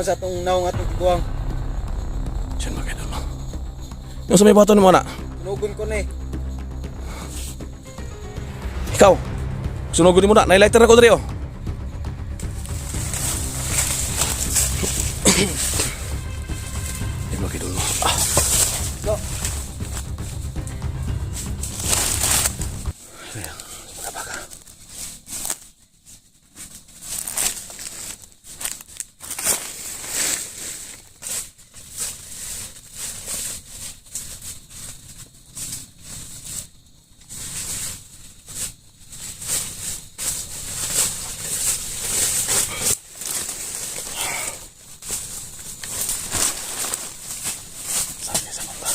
kakuha sa itong naong atong tiguang. Diyan mga idol. Yung sa may bato ni mo na. Sunugon ko na eh. Ikaw, sunugod mo na. Nailighter ako dali oh. Yan mga idol. Go. Ayan, baka-baka. Sabi sa mga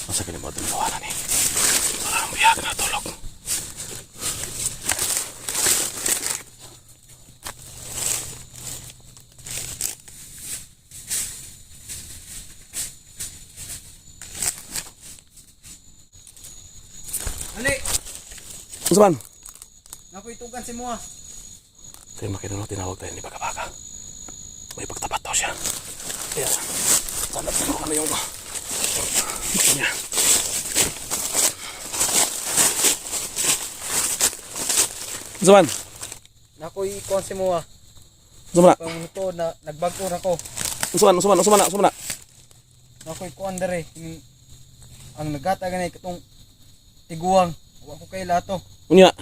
masa kinabot ng kawanan eh. Parang biyag na tulog. Ali, Usapan? naku itugan si Mua. Kaya makinunod tinawag tayo ni Baka-Baka. May pagtapat daw siya. Kaya sana tulungan na yung ito niya. Usapan? Naku ikuan si Mua. Usapan na? Pang ito na nagbago na ko. Usapan na. Naku ikuan dere. Ang nagata ganay katong tiguang. Wa ko kay lato. Unya.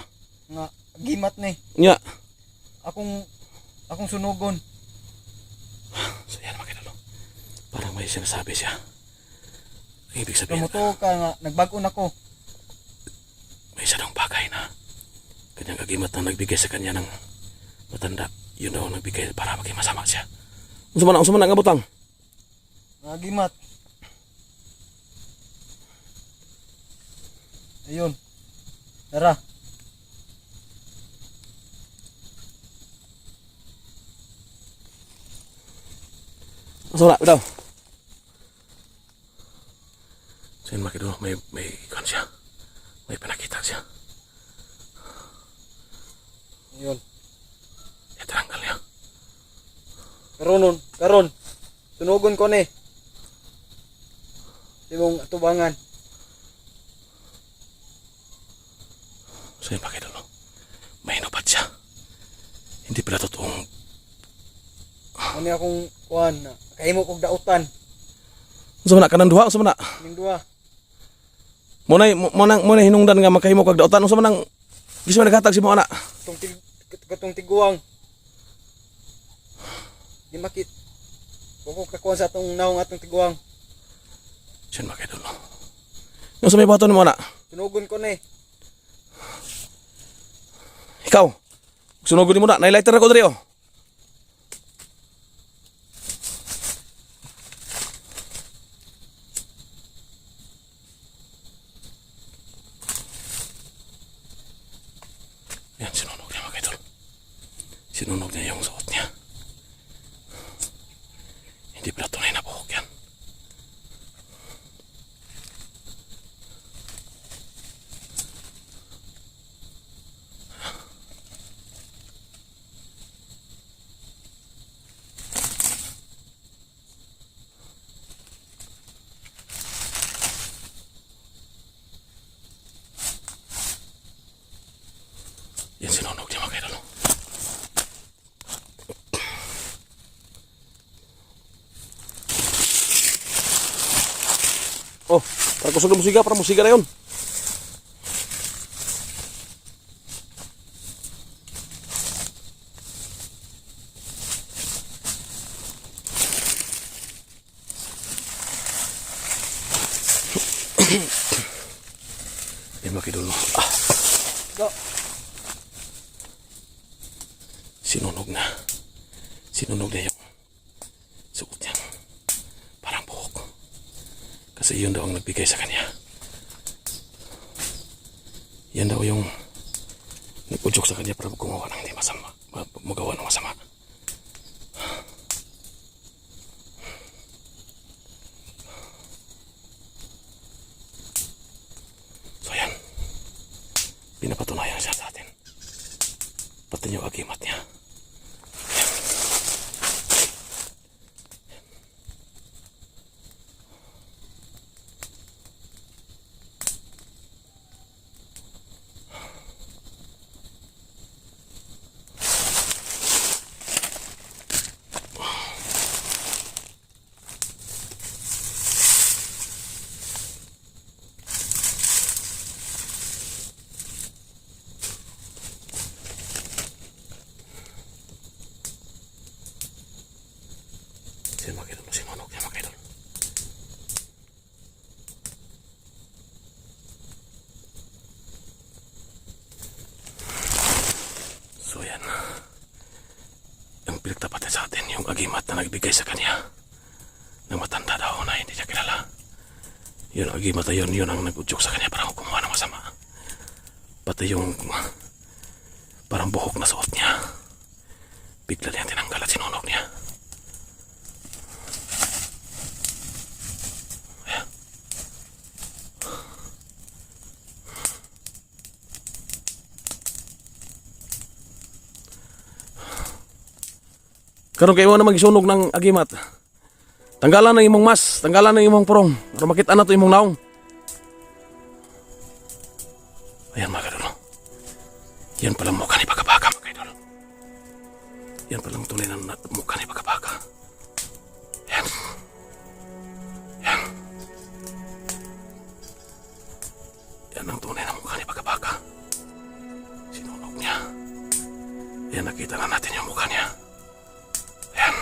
Nga gimat ni. Unya. Akong sunugon. So yan mga kinalo. Parang may sinasabi siya. Ang ibig sabihin, Tumuto ka nga nagbago na ko. may isa ng bagay na kanyang kagimat na nagbigay sa kanya ng matanda. Yun daw ang nagbigay para maging masama siya. Usapan na nga butang. Nga gimat. Ayun. Tara. Usapan na, bitaw. So yun mga kinalo, may kan siya. May panakita siya. Ayun. Tanggal niya. Karon. Sunugon ko ni. Simong atubangan. So yun mga kinalo, may inupat siya. Hindi pala totoong Ano akong kuan na kahimo kog dautan. usapan na kanang duha. Usapan na. Ning duha. Muna hinungdan nga makahimo kag dautan. Usapan nang gusto man naghatag si mo ana. Katong tiguang. Di makit. Ko kakuha sa atong naong atong tiguang. Diyan mga idol. Yung sa may bato ni mo ana. Sunugon ko ni. Ikaw, sunugod mo na. Nailighter ako dali oh. Yan, sinunog niya mga idol. Sinunog niya yung suot niya. Hindi pala tunay na buhok yan. Yan, sinunog niya mga idol. Oh, para kusog ng musika, para musika na yun. Yan mga idol. Go. Sinunog na yung suot niya. Parang buhok. Kasi yun daw ang nagbigay sa kanya. Yan daw yung nag-udyok sa kanya para gumawa ng hindi masama. Magawa ng masama. So yan. Pinapatunayan siya sa atin. Pati yung agimat niya. nagbigay sa kanya ng matanda daw na hindi niya kilala. Yun ang agimat na yun ang nag-udyok sa kanya para kumuha ng masama. Pati yung parang buhok na suot niya, bigla niya tinanggal at sinunog niya. Ayan. Karon kayo na magisunog ng agimat. Tanggalan na imong mas, tanggalan na imong prong para makita na to imong naong. Ayan mga kadol. Yan palang mukha ni Bagabaka mga kadol. Yan palang tunay na mukha ni Bagabaka. Yan. Yan. Yan ang tunay na mukha ni Bagabaka. Sinunog niya. Yan, nakita na natin yung mukha niya. Yan.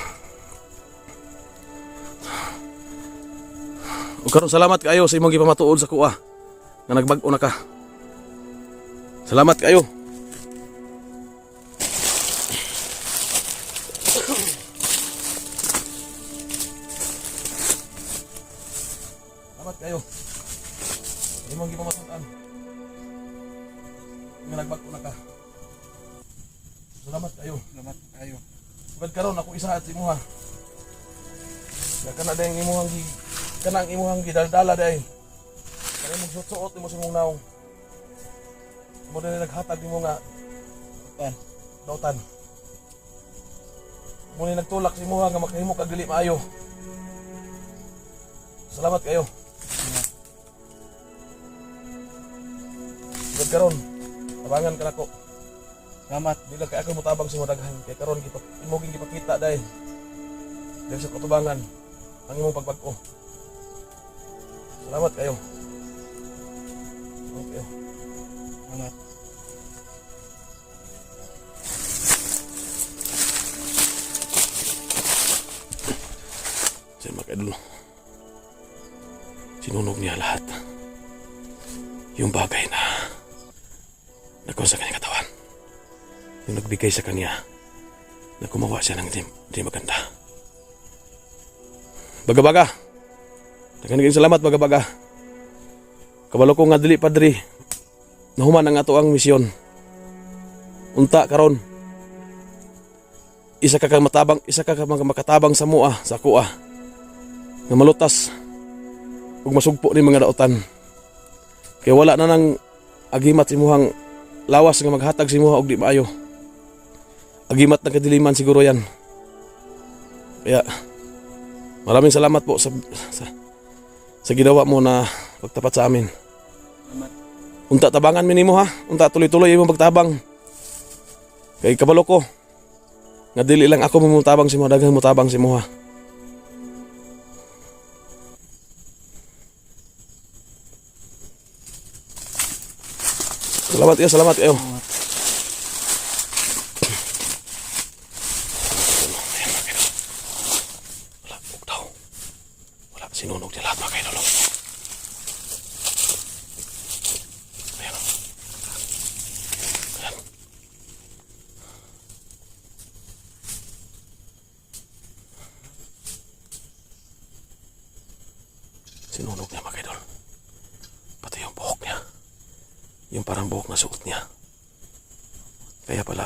O karon salamat kayo sa imong gipamatuod sa kuha nga nagbag-o na ka. Salamat kayo. Salamat kayo. Imong gipamatudan nga nagbag-o na ka. Salamat kayo. Salamat kayo. Sugad karon ako isa at imuha. Kana dayang imuhang kanang imuhang gidaldala day. Kaya magsuot mo sa imong naong. Mo na naghatag nimo nga dautan. Mo ni nagtulak sa imuha nga makahimo kag dili maayo. Salamat kayo. Sugad karon. Tabangan ka nako. Salamat. Dili kay ako mutabang sa imong daghan kay karon imo gipakita day. Dahil sa katubangan ang imong pagbag-o. Salamat kayo. Okay. Salamat. Sir Makadul, sinunog niya lahat. Yung bagay na nagkaroon sa kanyang katawan. Yung nagbigay sa kanya na gumawa siya ng di maganda. Bagabaga. Daghang salamat Bagabaga. Kabalo ko nga dili padri. Nahuman ang ato ang misyon. Unta karon. Isa ka makatabang sa mua, sa kuha. Nga malutas ug masugpo ni mga daotan. Kaya wala na nang agimat imuhang lawas nga maghatag sa imuha og di maayo. Agimat na kadiliman siguro yan. Kaya maraming salamat po sa ginawa mo na pagtapat sa amin. Salamat. Unta tabangan mi nimo ha. Unta tuloy-tuloy imong pagtabang. Kay kabalo ko nga dili lang ako mutabang si mo, daghang mutabang si mo ha. Salamat kayo, salamat kayo. Wala, daw. Wala, sinunog niya lahat mga kaidolo. Ayan. Ayan. Sinunog niya mga kaidol. Pati yung buhok niya. Yung parang buhok na suot niya. Kaya pala,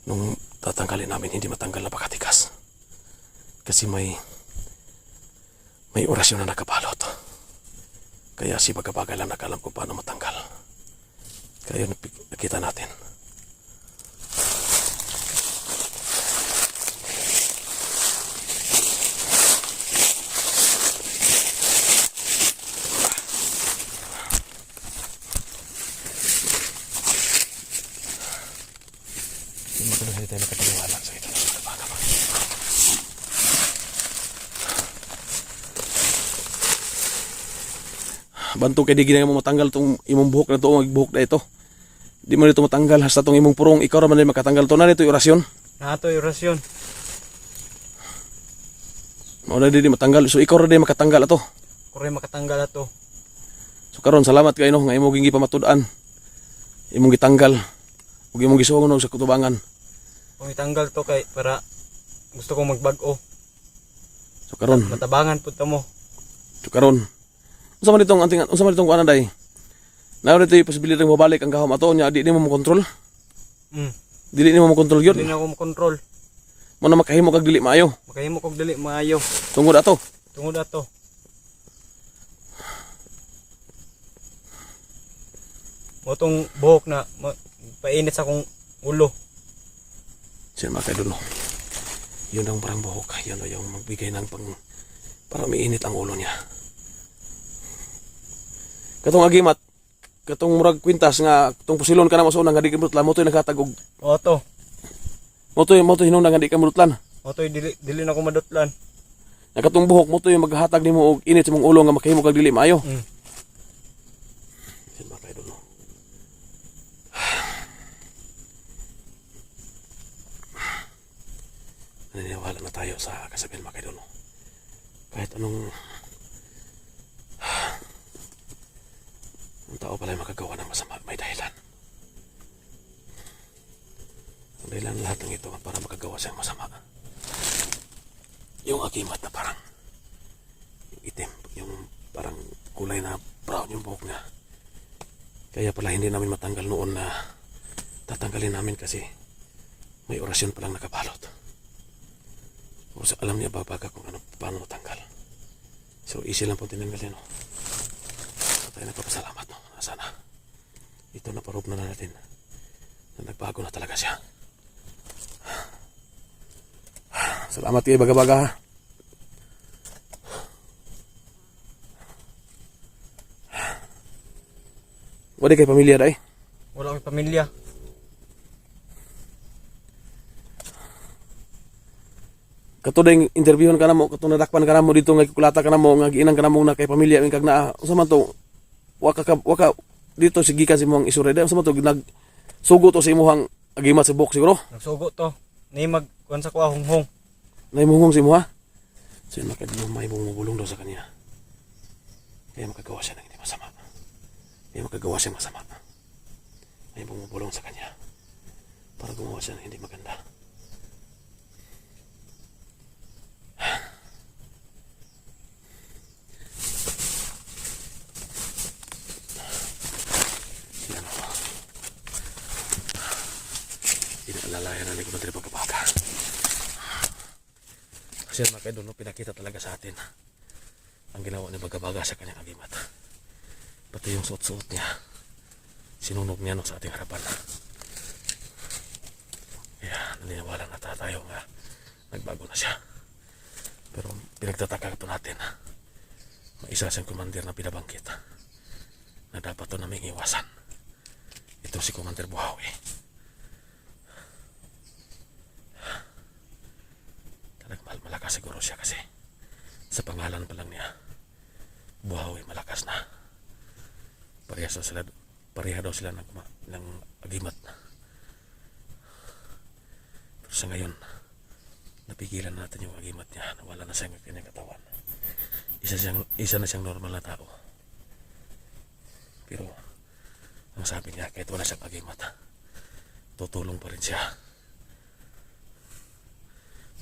nung tatanggalin namin, hindi matanggal na pakatikas. Kasi may orasyon na nakabalot. Kaya si Bagabaga lang nakalam kung paano matanggal. Kaya nakita natin. Hindi tayo nakapaniwala sa ito ng Bagabaga. Bantu kay di ginaya mo matanggal tong imong buhok na to, magbuhok na ito. Di mo nito matanggal hasta tong imong purong ikaw ra man din makatanggal to na dito orasyon. Nato orasyon. Mao na di matanggal so ikaw ra din makatanggal ato. Kore makatanggal ato. So karon salamat kay no nga imong gingi pamatud-an. Imong gitanggal ug imong gisugon og sa kutubangan. Kung itanggal to kay para gusto kong magbag-o. So karon, Matabangan pud ta mo. so karon. Unsa man ditong kuan day? Naon dito yung posibilidad mo balik ang gahom ato nya di mo kontrol. Dili nimo mo kontrol gyud. Dili na ako makontrol. Mo na makahimo kag dili maayo. Makahimo kog dili maayo. Tungod ato. Tungod ato. Motong buhok na painit sa akong ulo. Siya makadulo. Yun ang parang buhok. Yan yung magbigay ng para mainit ang ulo niya. Katong agimat, katong murag kwintas nga, katong pusilon ka na masunang nga di ka mulutlan, mo to'y nagkatagog. Oto. Mo to'y hinunang nga di ka mulutlan. Oto dili na ko madutlan. Nga katong buhok, mo to'y maghatag ni mo og init sa mong ulo nga makahimo kag dili maayo. Siya makadulo. Naniniwala na tayo sa kasabihan mga kaidolo. Kahit anong ang tao pala ay makagawa ng masama, may dahilan. Ang dahilan lahat ng ito para makagawa siyang masama. Yung agimat na parang yung itim, yung parang kulay na brown yung buhok niya. Kaya pala hindi namin matanggal noon na tatanggalin namin kasi may orasyon palang nakabalot. O alam niya ba baga kung paano matanggal. So easy lang po tinanggalin. No? So, tayo nagpapasalamat. No? Sana ito na paroof na natin na nagbago na talaga siya. Salamat kayo baga-baga ha. Wala kay pamilya day? Wala akong pamilya. Katudeng interviewon ka na mo, katong nadakpan ka na mo dito nga kulata ka na mo nga giinang ka na mo na kay pamilya kag naa. Unsa man to? Waka dito sige ka si mo ang isure day. Unsa man to nagsugo to sa imong agimat sa buhok siguro? Nagsugo to. Ni magkuan sa kuha hunghong. Naimungong si mo ha? So yun makadumay mong mabulong daw sa kanya. Kaya makagawa siya ng hindi masama. Kaya makagawa siya masama. May bumubulong sa kanya para gumawa siya ng hindi maganda. Inaalalayan na ni Kumadre pagkabaga. Kasi mga kaidolo, pinakita talaga sa atin ang ginawa ni Bagabaga sa kanyang agimat. Pati yung suot-suot niya, sinunog niya no, sa ating harapan. Kaya naniniwala na tayo nga nagbago na siya. Pero pinagtataka ito natin, may isa siyang kumandir na pinabangkit na dapat ito naming iwasan. Ito si Commander Buhawi. Talagang malakas siguro siya kasi sa pangalan pa lang niya, Buhawi malakas na. Pareha daw sila ng agimat. Pero sa ngayon, napigilan natin yung agimat niya. Nawala na siya ng kanyang katawan. Isa na siyang normal na tao. Pero ang sabi niya, kahit wala siyang agimat, tutulong pa rin siya.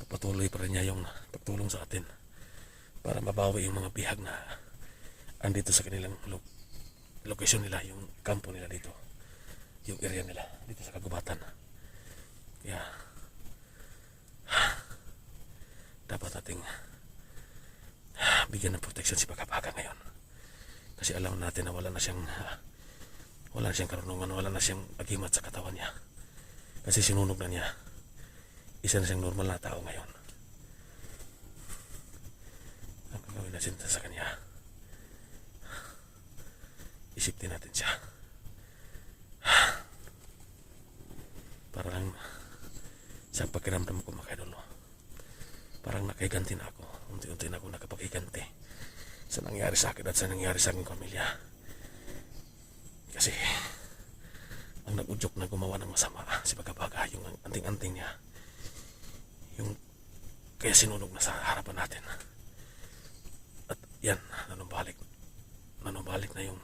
Patuloy pa rin niya yung pagtulong sa atin para mabawi yung mga bihag na andito sa kanilang location nila, yung kampo nila dito, yung area nila dito sa kagubatan. Kaya dapat nating bigyan ng protection si Bagabaga ngayon kasi alam natin na wala na siyang karunungan, wala na siyang agimat sa katawan niya kasi sinunog na niya. Isa na siyang normal na tao ngayon. Ang gagawin natin sa kanya, isipin natin siya para lang sa pakiramdam ko mga kaidolo, parang nakaiganti na ako. Unti-unti na ako nakapag-iganti sa nangyari sa akin at sa nangyari sa aking pamilya kasi ang nag-udyok na gumawa ng masama si Bagabaga, yung anting-anting niya, yung kaya sinunog na sa harapan natin. At yan, nanumbalik na yung